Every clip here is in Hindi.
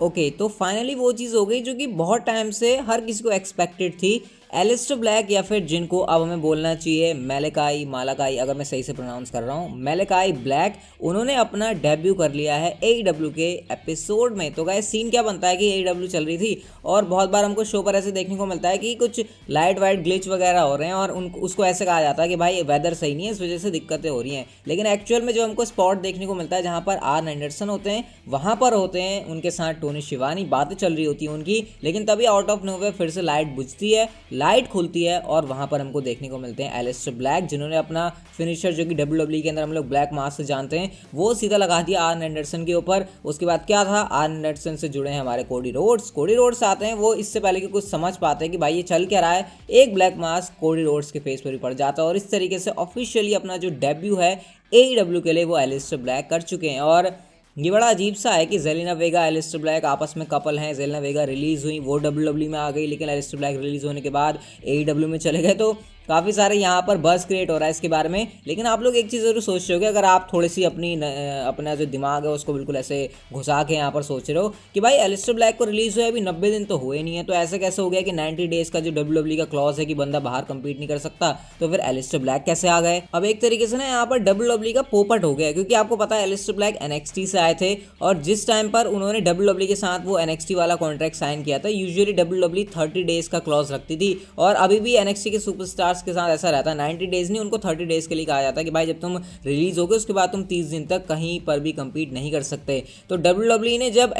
ओके तो फाइनली वो चीज़ हो गई जो कि बहुत टाइम से हर किसी को एक्सपेक्टेड थी। एलिस्टर ब्लैक या फिर जिनको अब हमें बोलना चाहिए मैलेकाई मालाकाई, अगर मैं सही से प्रोनाउंस कर रहा हूँ, मैलेकाई ब्लैक, उन्होंने अपना डेब्यू कर लिया है AEW के एपिसोड में। तो गाइस सीन क्या बनता है कि AEW चल रही थी और बहुत बार हमको शो पर ऐसे देखने को मिलता है कि कुछ लाइट वाइट ग्लिच वगैरह हो रहे हैं और उसको ऐसे कहा जाता है कि भाई वेदर सही नहीं है, इस वजह से दिक्कतें हो रही हैं। लेकिन एक्चुअल में जो हमको स्पॉट देखने को मिलता है जहाँ पर आर्न एंडरसन होते हैं, वहाँ पर होते हैं उनके साथ टोनी शिवानी, बातें चल रही होती है उनकी, लेकिन तभी आउट ऑफ नोवेयर फिर से लाइट बुझती है, लाइट खुलती है और वहाँ पर हमको देखने को मिलते हैं एलिस्टर ब्लैक, जिन्होंने अपना फिनिशर जो कि WWE के अंदर हम लोग ब्लैक मास से जानते हैं वो सीधा लगा दिया आर्न एंडरसन के ऊपर। उसके बाद क्या था, आर्न एंडरसन से जुड़े हैं हमारे कोडी रोड्स आते हैं, वो इससे पहले कि कुछ समझ पाते हैं कि भाई ये चल क्या रहा है, एक ब्लैक मास कोडी रोड्स के फेस पर भी पड़ जाता है और इस तरीके से ऑफिशियली अपना जो डेब्यू है AEW के लिए वो एलिस्टर ब्लैक कर चुके हैं। और ये बड़ा अजीब सा है कि जेलिना वेगा एलिस्टर ब्लैक आपस में कपल हैं। जेलिना वेगा रिलीज़ हुई, वो WWE में आ गई, लेकिन एलिस्टर ब्लैक रिलीज़ होने के बाद AEW में चले गए। तो काफ़ी सारे यहाँ पर बज़ क्रिएट हो रहा है इसके बारे में। लेकिन आप लोग एक चीज़ ज़रूर सोच रहे हो कि अगर आप थोड़ी सी अपना जो दिमाग है उसको बिल्कुल ऐसे घुसा के यहाँ पर सोच रहे हो कि भाई एलिस्टर ब्लैक को रिलीज़ हुए अभी 90 दिन तो हुए नहीं है, तो ऐसे कैसे हो गया कि 90 डेज़ का जो WWE का क्लॉज है कि बंदा बाहर कंपीट नहीं कर सकता, तो फिर एलिस्टर ब्लैक कैसे आ गए। अब एक तरीके से ना यहाँ पर WWE का पोपट हो गया, क्योंकि आपको पता है एलिस्टर ब्लैक NXT से आए थे और जिस टाइम पर उन्होंने WWE के साथ वो NXT वाला कॉन्ट्रैक्ट साइन किया था, यूजुअली WWE 30 डेज का क्लॉज रखती थी और अभी भी NXT के सुपरस्टार्स के साथ ऐसा रहता है, 90 डेज नहीं, उनको 30 डेज के लिए कहा जाता है कि भाई जब तुम रिलीज हो गए उसके बाद तुम 30 दिन तक कहीं पर भी कंपीट नहीं कर सकते। तो WWE ने जब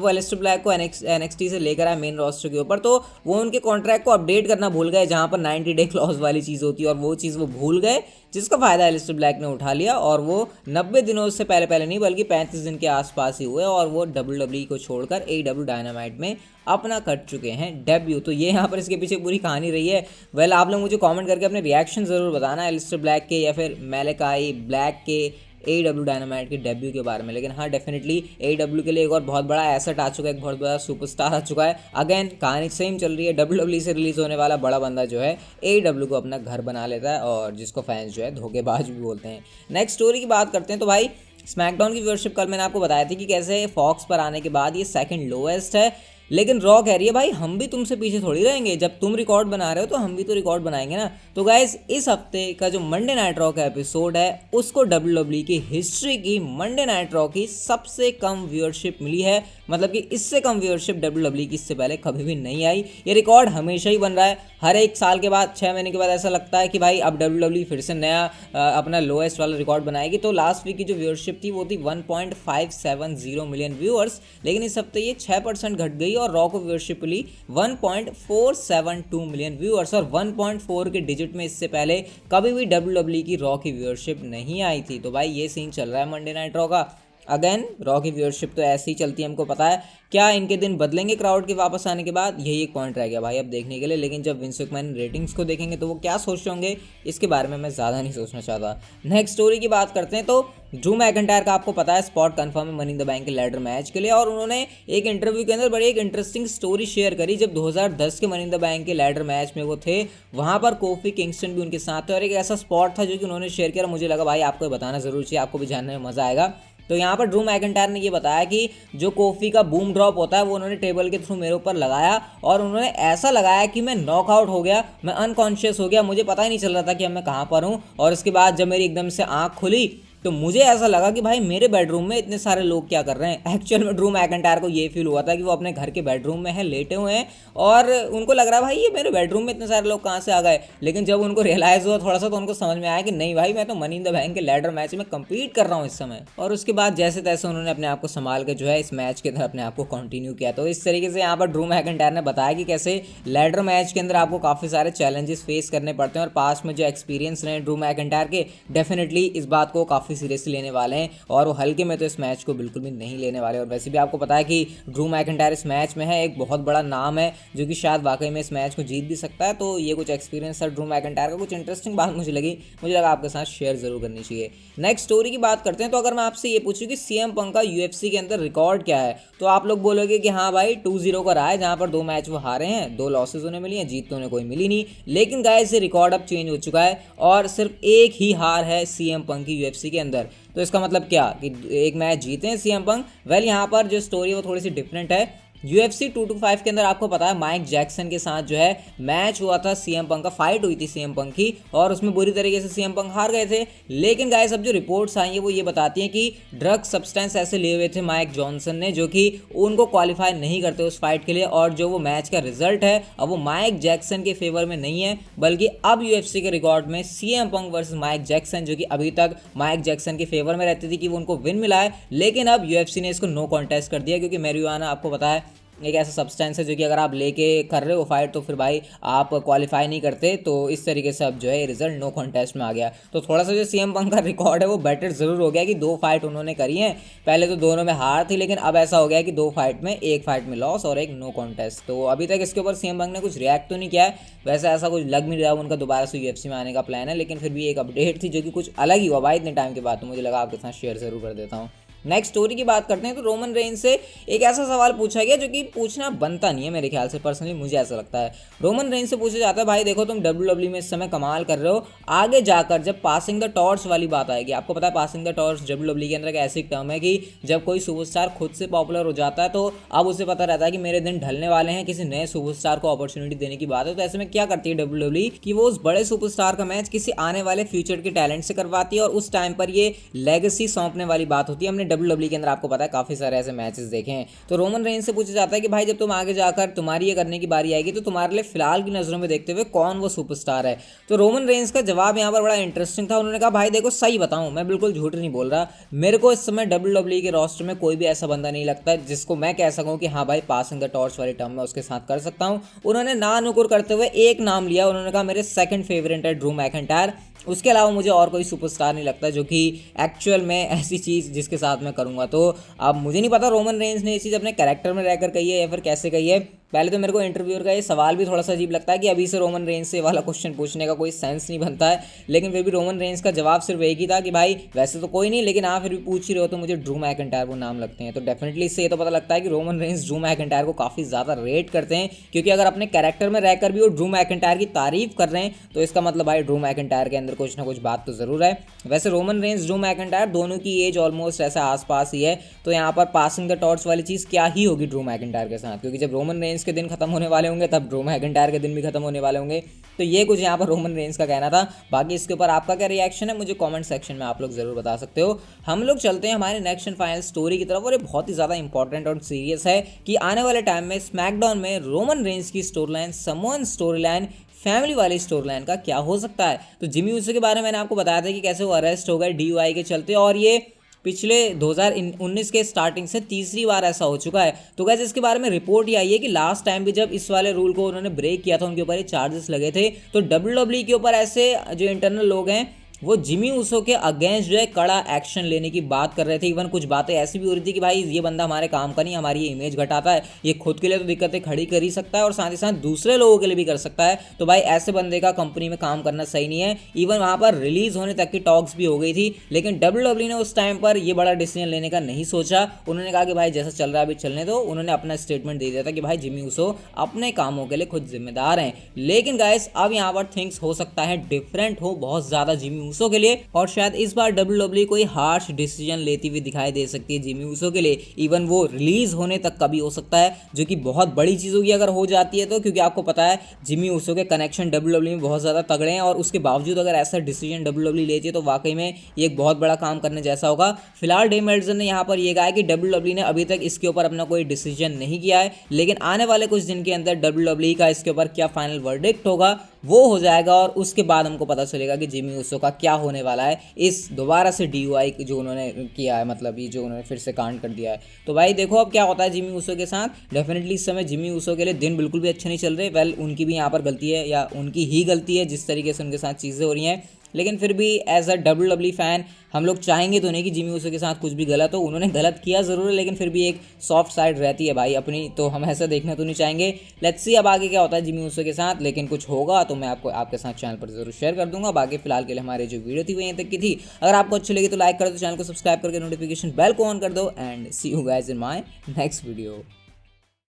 वो एलिस्टर ब्लैक को NXT से लेकर आए मेन रोस्टर के ऊपर, तो वो उनके कॉन्ट्रैक्ट को अपडेट करना भूल गए, जहां पर 90 डे क्लॉज वाली चीज़ होती है और वो चीज़ वो भूल गए, जिसका फायदा एलिस्टर ब्लैक ने उठा लिया और वो 90 दिनों से पहले नहीं बल्कि 35 दिन के आसपास ही हुए और वो WWE को छोड़कर AEW डायनामाइट में अपना कर चुके हैं डेब्यू। तो ये यहाँ पर इसके पीछे पूरी कहानी रही है। वेल आप लोग मुझे कमेंट करके अपने रिएक्शन ज़रूर बताना एलिस्टर ब्लैक के या फिर मैलेकाई ब्लैक के AEW डायनामाइट के डेब्यू के बारे में। लेकिन हाँ डेफिनेटली AEW के लिए एक और बहुत बड़ा एसेट आ चुका है, एक बहुत बड़ा सुपरस्टार आ चुका है। अगेन कहानी सेम चल रही है, WWE से रिलीज़ होने वाला बड़ा बंदा जो है AEW को अपना घर बना लेता है और जिसको फैंस जो है धोखेबाज भी बोलते हैं। नेक्स्ट स्टोरी की बात करते हैं तो भाई स्मैकडाउन की व्यूअरशिप कल मैंने आपको बताया थी कि कैसे फॉक्स पर आने के बाद ये सेकंड लोएस्ट है, लेकिन रॉ कह रही है भाई हम भी तुमसे पीछे थोड़ी रहेंगे, जब तुम रिकॉर्ड बना रहे हो तो हम भी तो रिकॉर्ड बनाएंगे ना। तो गाइज इस हफ्ते का जो मंडे नाइट रॉ का एपिसोड है उसको WWE की हिस्ट्री की मंडे नाइट रॉ की सबसे कम व्यूअरशिप मिली है, मतलब कि इससे कम व्यूअरशिप WWE की इससे पहले कभी भी नहीं आई। ये रिकॉर्ड हमेशा ही बन रहा है, हर एक साल के बाद 6 महीने के बाद ऐसा लगता है कि भाई अब WWE फिर से नया अपना लोएस्ट वाला रिकॉर्ड बनाएगी। तो लास्ट वीक की जो व्यूअरशिप थी वो थी 1.570 मिलियन व्यूअर्स, लेकिन इस हफ्ते ये 6% घट गई और रॉ को व्यूअरशिप मिली 1.472 मिलियन व्यूअर्स और 1.4 के डिजिट में इससे पहले कभी भी WWE की रॉ की व्यूअरशिप नहीं आई थी। तो भाई ये सीन चल रहा है मंडे नाइट रॉ का। अगेन रॉ की व्यूअरशिप तो ऐसी ही चलती है, हमको पता है। क्या इनके दिन बदलेंगे क्राउड के वापस आने के बाद, यही एक पॉइंट रह गया भाई अब देखने के लिए। लेकिन जब विंस मैकमैन रेटिंग्स को देखेंगे तो वो क्या सोच रहे होंगे इसके बारे में मैं ज़्यादा नहीं सोचना चाहता। नेक्स्ट स्टोरी की बात करते हैं तो ड्रू मैकिंटायर का आपको पता है स्पॉट कंफर्म है मनी इन द बैंक के लैडर मैच के लिए, और उन्होंने एक इंटरव्यू के अंदर बड़ी एक इंटरेस्टिंग स्टोरी शेयर करी। जब 2010 के मनी इन द बैंक के लैडर मैच में वो थे, वहाँ पर कोफी किंगस्टन भी उनके साथ थे और एक ऐसा स्पॉट था जो कि उन्होंने शेयर किया, मुझे लगा भाई आपको बताना ज़रूर चाहिए, आपको भी जानने में मज़ा आएगा। तो यहाँ पर ड्रू मैकिंटायर ने ये बताया कि जो कोफी का बूम ड्रॉप होता है वो उन्होंने टेबल के थ्रू मेरे ऊपर लगाया और उन्होंने ऐसा लगाया कि मैं नॉकआउट हो गया, मैं अनकॉन्शियस हो गया, मुझे पता ही नहीं चल रहा था कि अब मैं कहाँ पर हूँ। और उसके बाद जब मेरी एकदम से आँख खुली तो मुझे ऐसा लगा कि भाई मेरे बेडरूम में इतने सारे लोग क्या कर रहे हैं। एक्चुअल में ड्रू मैकिंटायर को ये फील हुआ था कि वो अपने घर के बेडरूम में है, लेटे हुए हैं और उनको लग रहा है भाई ये मेरे बेडरूम में इतने सारे लोग कहाँ से आ गए। लेकिन जब उनको रियलाइज़ हुआ थोड़ा सा तो उनको समझ में आया कि नहीं भाई मैं तो मनी इन द बैंक के लैडर मैच में कंपीट कर रहा हूँ इस समय। और उसके बाद जैसे तैसे उन्होंने अपने आप को संभाल के जो है इस मैच के अंदर अपने आप को कंटिन्यू किया। तो इस तरीके से यहाँ पर ड्रू मैकिंटायर ने बताया कि कैसे लैडर मैच के अंदर आपको काफ़ी सारे चैलेंजेस फेस करने पड़ते हैं और पास्ट में जो एक्सपीरियंस रहे ड्रू मैकिंटायर के डेफिनेटली इस बात को काफ़ी सीरियसली लेने वाले हैं और वो हल्के में तो इस मैच को बिल्कुल भी नहीं लेने वाले। और वैसे भी आपको पता है कि ड्रू मैकिंटायर इस मैच में है, एक बहुत बड़ा नाम है जो कि शायद वाकई में इस मैच को जीत भी सकता है। तो ये कुछ एक्सपीरियंस था ड्रू मैकिंटायर का, कुछ इंटरेस्टिंग बात मुझे लगा आपके साथ शेयर जरूर करनी चाहिए। नेक्स्ट स्टोरी की बात करते हैं तो अगर मैं आपसे ये पूछूं कि CM पंक का UFC के अंदर रिकॉर्ड क्या है तो आप लोग बोलोगे कि हाँ भाई 2-0 का रहा है, जहां पर 2 मैच वो हारे हैं, 2 लॉसेज उन्हें मिली हैं, जीत तो उन्हें कोई मिली नहीं। लेकिन गाइस ये रिकॉर्ड अब चेंज हो चुका है और सिर्फ एक ही हार है CM पंक की UFC के के अंदर। तो इसका मतलब क्या कि एक मैच जीते हैं सीएम पंक। वेल यहाँ पर जो स्टोरी है वो थोड़ी सी डिफरेंट है। UFC 225 के अंदर आपको पता है माइक जैक्सन के साथ जो है मैच हुआ था सीएम पंक का, फाइट हुई थी सीएम पंक की, और उसमें बुरी तरीके से सीएम पंक हार गए थे। लेकिन गाइस अब जो रिपोर्ट्स आई है वो ये बताती हैं कि ड्रग सब्सटेंस ऐसे लिए हुए थे माइक जॉनसन ने जो कि उनको क्वालिफाई नहीं करते उस फाइट के लिए, और जो वो मैच का रिजल्ट है अब वो माइक जैक्सन के फेवर में नहीं है, बल्कि अब UFC के रिकॉर्ड में CM Punk versus Mike Jackson, जो कि अभी तक माइक जैक्सन के फेवर में रहती थी कि वो उनको विन मिला है, लेकिन अब UFC ने इसको नो कॉन्टेस्ट कर दिया, क्योंकि मैरिजुआना आपको पता है एक ऐसा सब्सटेंस है जो कि अगर आप लेके कर रहे हो फाइट तो फिर भाई आप क्वालिफाई नहीं करते। तो इस तरीके से अब जो है रिजल्ट नो कॉन्टेस्ट में आ गया। तो थोड़ा सा जो सीएम पंक का रिकॉर्ड है वो बेटर जरूर हो गया कि 2 फाइट उन्होंने करी हैं, पहले तो दोनों में हार थी, लेकिन अब ऐसा हो गया कि 2 फाइट में, 1 फाइट में लॉस और 1 नो कॉन्टेस्ट। तो अभी तक इसके ऊपर सीएम पंक ने कुछ रिएक्ट तो नहीं किया है, वैसे ऐसा कुछ लग नहीं रहा उनका दोबारा से UFC में आने का प्लान है, लेकिन फिर भी एक अपडेट थी जो कि कुछ अलग ही हुआ भाई इतने टाइम के बाद, तो मुझे लगा आपके साथ शेयर जरूर कर देता हूँ। नेक्स्ट स्टोरी की बात करते हैं तो रोमन रेंज से एक ऐसा सवाल पूछा गया जो कि पूछना बनता नहीं है मेरे ख्याल से, पर्सनली मुझे ऐसा लगता है। रोमन रेंज से पूछा जाता है भाई देखो तुम WWE में इस समय कमाल कर रहे हो, आगे जाकर जब पासिंग द टॉर्च वाली बात आएगी, आपको पता है पासिंग द टॉर्च WWE के अंदर एक ऐसी टर्म है कि जब कोई सुपरस्टार खुद से पॉपुलर हो जाता है तो अब उसे पता रहता है कि मेरे दिन ढलने वाले हैं, किसी नए सुपरस्टार को अपॉर्चुनिटी देने की बात है। तो ऐसे में क्या करती है WWE कि वो उस बड़े सुपरस्टार का मैच किसी आने वाले फ्यूचर के टैलेंट से करवाती है, और उस टाइम पर ये लेगेसी सौंपने वाली बात होती है। हमने WWE के अंदर आपको पता है काफी सारे ऐसे मैचेस देखे हैं। तो रोमन रेंज से पूछा जाता है कि भाई जब तुम आगे जाकर तुम्हारी ये करने की बारी आएगी तो तुम्हारे लिए फिलहाल की नजरों में देखते हुए कौन वो सुपरस्टार है। तो रोमन रेंज का जवाब यहाँ पर बड़ा इंटरेस्टिंग था। उन्होंने कहा भाई देखो सही बताऊं मैं बिल्कुल झूठ नहीं बोल रहा, मेरे को इस समय WWE के रोस्टर में कोई भी ऐसा बंदा नहीं लगता जिसको मैं कह सकूं कि हाँ भाई पासिंग द टॉर्च वाली टर्म में उसके साथ कर सकता हूं। उन्होंने ना नुकुर करते हुए एक नाम लिया, उन्होंने कहा मेरे सेकंड फेवरेट है ड्रू मैकिंटायर, उसके अलावा मुझे और कोई सुपरस्टार नहीं लगता जो कि एक्चुअल में ऐसी चीज़ जिसके साथ मैं करूँगा। तो अब मुझे नहीं पता रोमन रेंज ने ये चीज़ अपने कैरेक्टर में रहकर कही है या फिर कैसे कही है। पहले तो मेरे को इंटरव्यूअर का ये सवाल भी थोड़ा सा अजीब लगता है कि अभी से रोमन रेंज से वाला क्वेश्चन पूछने का कोई सेंस नहीं बनता है, लेकिन फिर भी रोमन रेंज का जवाब सिर्फ एक ही था कि भाई वैसे तो कोई नहीं, लेकिन हाँ फिर भी पूछ ही रहे हो तो मुझे ड्रू मैकिंटायर वो नाम लगते हैं। तो डेफिनेटली इससे ये तो पता लगता है कि रोमन रेंज ड्रू मैकिंटायर को काफ़ी ज़्यादा रेट करते हैं, क्योंकि अगर अपने कैरेक्टर में रहकर भी वो ड्रू मैकिंटायर की तारीफ कर रहे हैं तो इसका मतलब भाई ड्रू मैकिंटायर के अंदर कुछ ना कुछ बात तो ज़रूर है। वैसे रोमन रेंज ड्रू मैकिंटायर दोनों की एज ऑलमोस्ट ऐसा आसपास ही है, तो यहाँ पर पासिंग द टॉर्च वाली चीज़ क्या ही होगी ड्रू मैकिंटायर के साथ, क्योंकि जब रोमन रेंज के दिन खत्म होने वाले होंगे तब ड्रू मैकिंटायर के दिन भी खत्म होने वाले होंगे। तो ये कुछ यहाँ पर रोमन रेंज का कहना था। बाकी इसके ऊपर आपका क्या रिएक्शन है मुझे कमेंट सेक्शन में आप लोग जरूर बता सकते हो। हम लोग चलते हैं हमारे नेक्स्ट एंड फाइनल स्टोरी की तरफ, और ये बहुत ही ज़्यादा इंपॉर्टेंट और सीरियस है कि आने वाले टाइम में स्मैकडाउन में रोमन रेंज की story line, someone story line, family वाली स्टोरी लाइन का क्या हो सकता है। तो जिमी ऊसो के बारे में मैंने आपको बताया था कि कैसे वो अरेस्ट हो गए DUI के चलते, और ये पिछले 2019 के स्टार्टिंग से तीसरी बार ऐसा हो चुका है। तो गाइस इसके बारे में रिपोर्ट ये आई है कि लास्ट टाइम भी जब इस वाले रूल को उन्होंने ब्रेक किया था उनके ऊपर ये चार्जेस लगे थे। तो WWE के ऊपर ऐसे जो इंटरनल लोग हैं वो जिमी ऊसो के अगेंस्ट जो है कड़ा एक्शन लेने की बात कर रहे थे। इवन कुछ बातें ऐसी भी हो रही थी कि भाई ये बंदा हमारे काम का नहीं, हमारी ये इमेज घटाता है, ये खुद के लिए तो दिक्कतें खड़ी कर ही सकता है और साथ ही साथ दूसरे लोगों के लिए भी कर सकता है। तो भाई ऐसे बंदे का कंपनी में काम करना सही नहीं है। इवन वहाँ पर रिलीज होने तक की टॉक्स भी हो गई थी, लेकिन WWE ने उस टाइम पर ये बड़ा डिसीजन लेने का नहीं सोचा। उन्होंने कहा कि भाई जैसा चल रहा है अभी चलने दो। उन्होंने अपना स्टेटमेंट दे दिया था कि भाई जिमी ऊसो अपने कामों के लिए खुद जिम्मेदार हैं। लेकिन गाइस अब यहाँ पर थिंग्स हो सकता है डिफरेंट हो बहुत ज़्यादा जिमी ऊसो के लिए, और शायद इस बार WWE कोई हार्श डिसीजन लेती हुई दिखाई दे सकती है जिमी ऊसो के लिए। इवन वो रिलीज होने तक का भी हो सकता है, जो कि बहुत बड़ी चीज़ होगी अगर हो जाती है तो, क्योंकि आपको पता है जिमी ऊसो के कनेक्शन WWE में बहुत ज़्यादा तगड़े हैं, और उसके बावजूद अगर ऐसा डिसीजन WWE लेती है तो वाकई में ये एक बहुत बड़ा काम करने जैसा होगा। फिलहाल डेम मेल्टजर ने यहाँ पर यह कहा है कि WWE ने अभी तक इसके ऊपर अपना कोई डिसीजन नहीं किया है, लेकिन आने वाले कुछ दिन के अंदर WWE का इसके ऊपर क्या फाइनल वर्डिक्ट होगा वो हो जाएगा, और उसके बाद हमको पता चलेगा कि जिमी ऊसो का क्या होने वाला है इस दोबारा से DUI जो उन्होंने किया है, मतलब ये जो उन्होंने फिर से कांड कर दिया है। तो भाई देखो अब क्या होता है जिमी ऊसो के साथ। डेफिनेटली इस समय जिमी ऊसो के लिए दिन बिल्कुल भी अच्छे नहीं चल रहे। वेल उनकी भी यहाँ पर गलती है, या उनकी ही गलती है जिस तरीके से उनके साथ चीज़ें हो रही हैं, लेकिन फिर भी एज अ WWE फैन हम लोग चाहेंगे तो नहीं कि जिमी ऊसो के साथ कुछ भी गलत हो। उन्होंने गलत किया ज़रूर है, लेकिन फिर भी एक सॉफ्ट साइड रहती है भाई अपनी, तो हम ऐसा देखना तो नहीं चाहेंगे। लेट्स सी अब आगे क्या होता है जिमी ऊसो के साथ, लेकिन कुछ होगा तो मैं आपको आपके साथ चैनल पर जरूर शेयर कर दूंगा। बाकी फिलहाल के लिए हमारी जो वीडियो थी वो यहीं तक की थी। अगर आपको अच्छी लगी तो लाइक कर दो, चैनल को सब्सक्राइब करके नोटिफिकेशन बेल को ऑन कर दो, and see you guys in my next video.